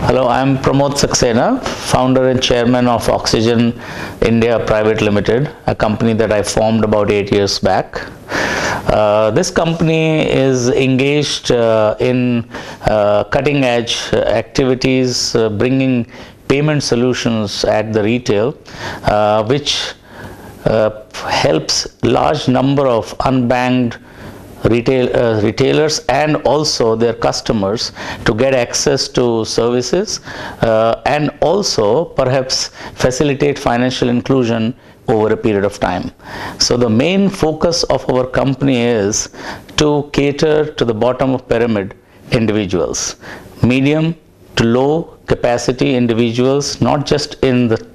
Hello, I am Mr Saxena, founder and chairman of Oxygen India Private Limited, a company that I formed about 8 years back. This company is engaged in cutting edge activities, bringing payment solutions at the retail, which helps large number of unbanked retailers and also their customers to get access to services and also perhaps facilitate financial inclusion over a period of time. So the main focus of our company is to cater to the bottom of pyramid individuals, medium to low capacity individuals, not just in the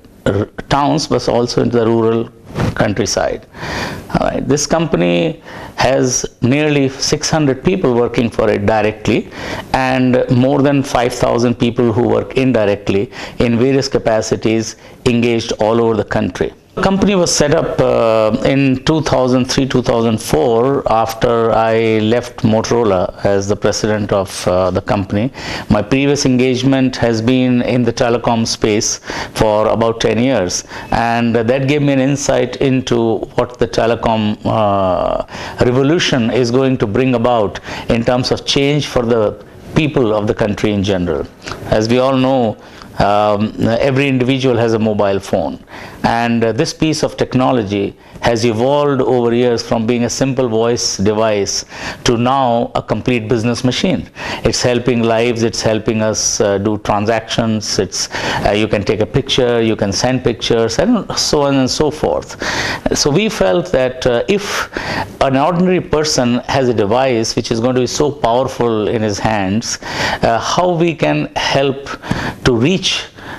towns but also in the rural countryside. Alright, this company has nearly 600 people working for it directly and more than 5,000 people who work indirectly in various capacities engaged all over the country. The company was set up in 2003-2004 after I left Motorola as the president of the company. My previous engagement has been in the telecom space for about 10 years, and that gave me an insight into what the telecom revolution is going to bring about in terms of change for the people of the country in general. As we all know, every individual has a mobile phone, and this piece of technology has evolved over years from being a simple voice device to now a complete business machine. It's helping lives, it's helping us do transactions, it's you can take a picture, you can send pictures, and so on and so forth. So we felt that if an ordinary person has a device which is going to be so powerful in his hands, how we can help to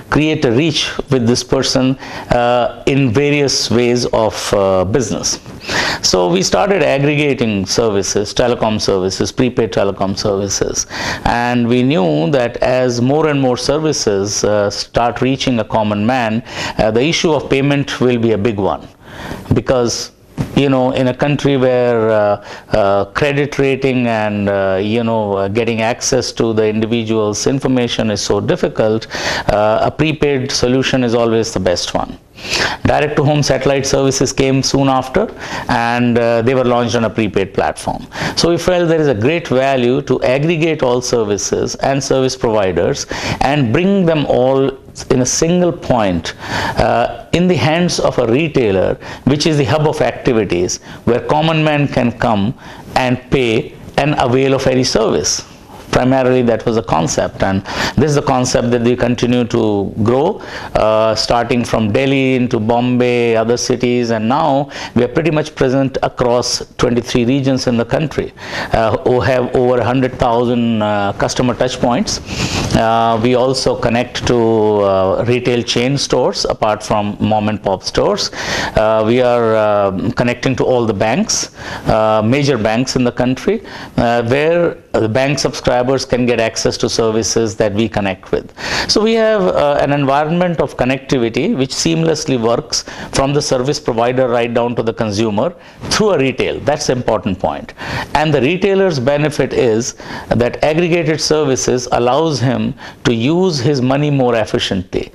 create a reach with this person in various ways of business. So we started aggregating services, telecom services, prepaid telecom services, and we knew that as more and more services start reaching a common man, the issue of payment will be a big one, because you know, in a country where credit rating and getting access to the individual's information is so difficult, a prepaid solution is always the best one. Direct to home satellite services came soon after, and they were launched on a prepaid platform. So we felt there is a great value to aggregate all services and service providers and bring them all in a single point in the hands of a retailer, which is the hub of activities where common man can come and pay and avail of any service. Primarily that was the concept, and this is the concept that we continue to grow, starting from Delhi into Bombay, other cities, and now we are pretty much present across 23 regions in the country who have over 100,000 customer touch points. We also connect to retail chain stores apart from mom and pop stores. We are connecting to all the banks, major banks in the country, where the bank subscribers can get access to services that we connect with. So we have an environment of connectivity which seamlessly works from the service provider right down to the consumer through a retail. That's the important point. And the retailer's benefit is that aggregated services allows him to use his money more efficiently.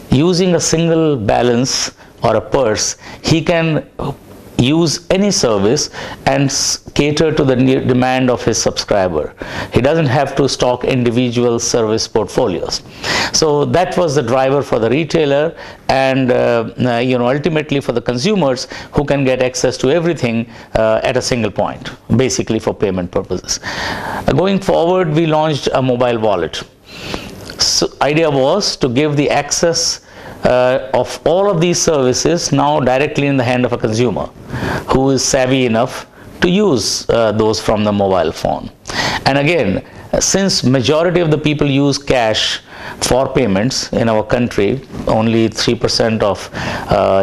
Using a single balance or a purse, he can use any service and cater to the demand of his subscriber. He doesn't have to stock individual service portfolios. So that was the driver for the retailer, and ultimately for the consumers who can get access to everything at a single point, basically for payment purposes. Going forward, we launched a mobile wallet. So idea was to give the access of all of these services now directly in the hand of a consumer who is savvy enough to use those from the mobile phone. And again, since majority of the people use cash for payments in our country, only 3% of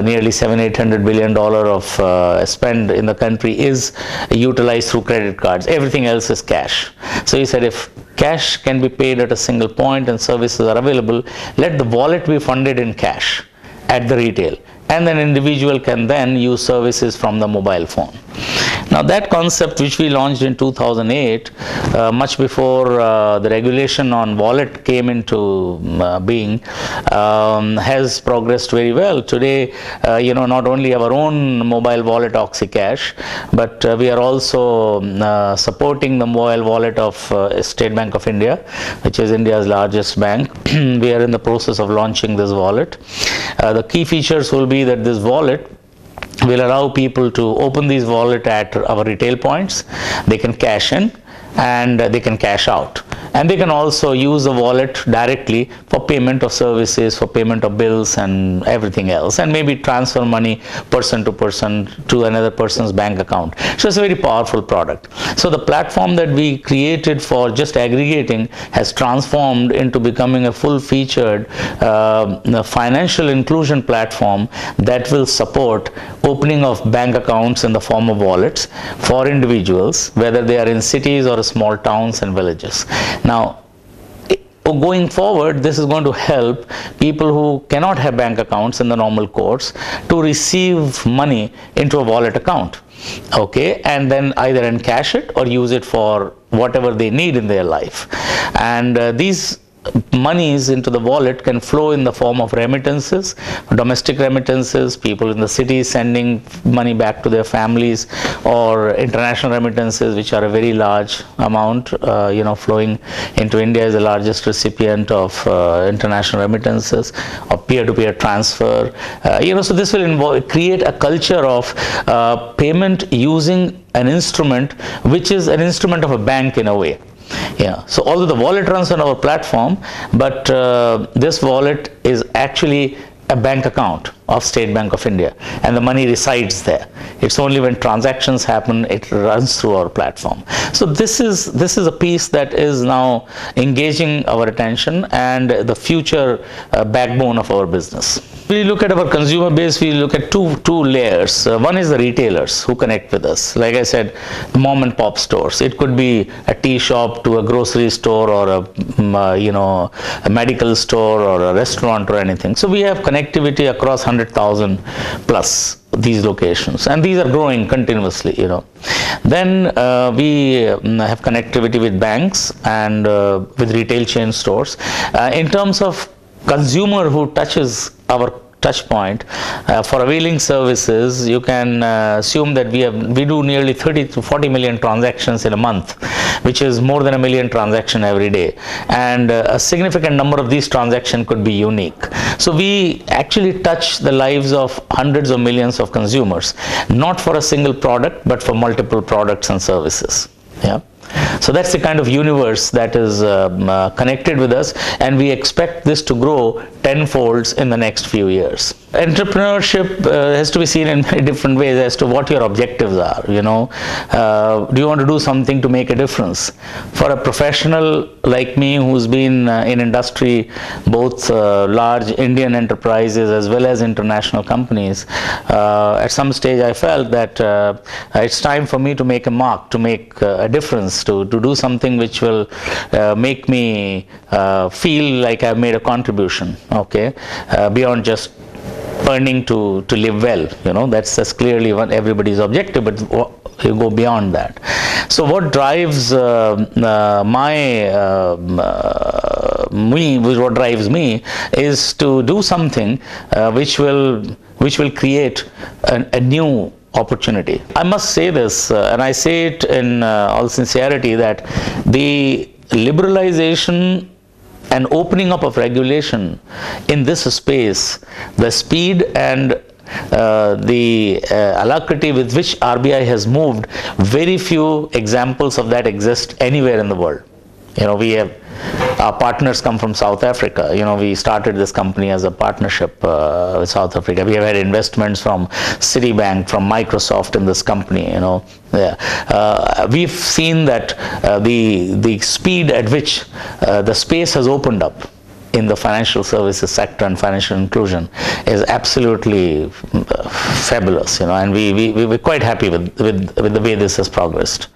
nearly $700–800 billion of spend in the country is utilized through credit cards. Everything else is cash. So he said, if cash can be paid at a single point and services are available, let the wallet be funded in cash at the retail, and then individual can then use services from the mobile phone. Now Now that concept, which we launched in 2008, much before the regulation on wallet came into being, has progressed very well. Today, not only our own mobile wallet OxyCash, but we are also supporting the mobile wallet of State Bank of India, which is India's largest bank. We are in the process of launching this wallet. The key features will be that this wallet will allow people to open these wallet at our retail points. They can cash in and they can cash out, and they can also use the wallet directly for payment of services, for payment of bills and everything else, and maybe transfer money person to person to another person's bank account. So it's a very powerful product. So the platform that we created for just aggregating has transformed into becoming a full-featured financial inclusion platform that will support opening of bank accounts in the form of wallets for individuals, whether they are in cities or small towns and villages. Now, going forward, this is going to help people who cannot have bank accounts in the normal course to receive money into a wallet account, okay, and then either encash it or use it for whatever they need in their life. And these monies into the wallet can flow in the form of remittances, domestic remittances, people in the city sending money back to their families, or international remittances, which are a very large amount. Flowing into India is the largest recipient of international remittances, or peer-to-peer transfer. So this will create a culture of payment using an instrument which is an instrument of a bank in a way. Yeah. So although the wallet runs on our platform, but this wallet is actually a bank account of State Bank of India, and the money resides there. It's only when transactions happen it runs through our platform. So this is a piece that is now engaging our attention and the future backbone of our business. We look at our consumer base, we look at two layers. One is the retailers who connect with us. Like I said, mom and pop stores. It could be a tea shop to a grocery store, or a medical store, or a restaurant, or anything. So we have connectivity across 100,000 plus these locations, and these are growing continuously. Then we have connectivity with banks and with retail chain stores. In terms of consumer who touches our touch point for availing services, you can assume that we do nearly 30 to 40 million transactions in a month, which is more than a million transactions every day, and a significant number of these transactions could be unique. So we actually touch the lives of hundreds of millions of consumers, not for a single product but for multiple products and services. Yeah. So that's the kind of universe that is connected with us, and we expect this to grow tenfolds in the next few years. Entrepreneurship has to be seen in many different ways as to what your objectives are. Do you want to do something to make a difference? For a professional like me who's been in industry, both large Indian enterprises as well as international companies, at some stage I felt that it's time for me to make a mark, to make a difference, to do something which will make me feel like I've made a contribution, okay, beyond just earning to live well. That's clearly everybody's objective, but you go beyond that. So what drives what drives me is to do something which will create a new opportunity. I must say this, and I say it in all sincerity, that the liberalization and opening up of regulation in this space, the speed and the alacrity with which RBI has moved, very few examples of that exist anywhere in the world. We have our partners come from South Africa. We started this company as a partnership with South Africa. We have had investments from Citibank, from Microsoft in this company. We've seen that the speed at which the space has opened up in the financial services sector and financial inclusion is absolutely fabulous. And we're quite happy with the way this has progressed.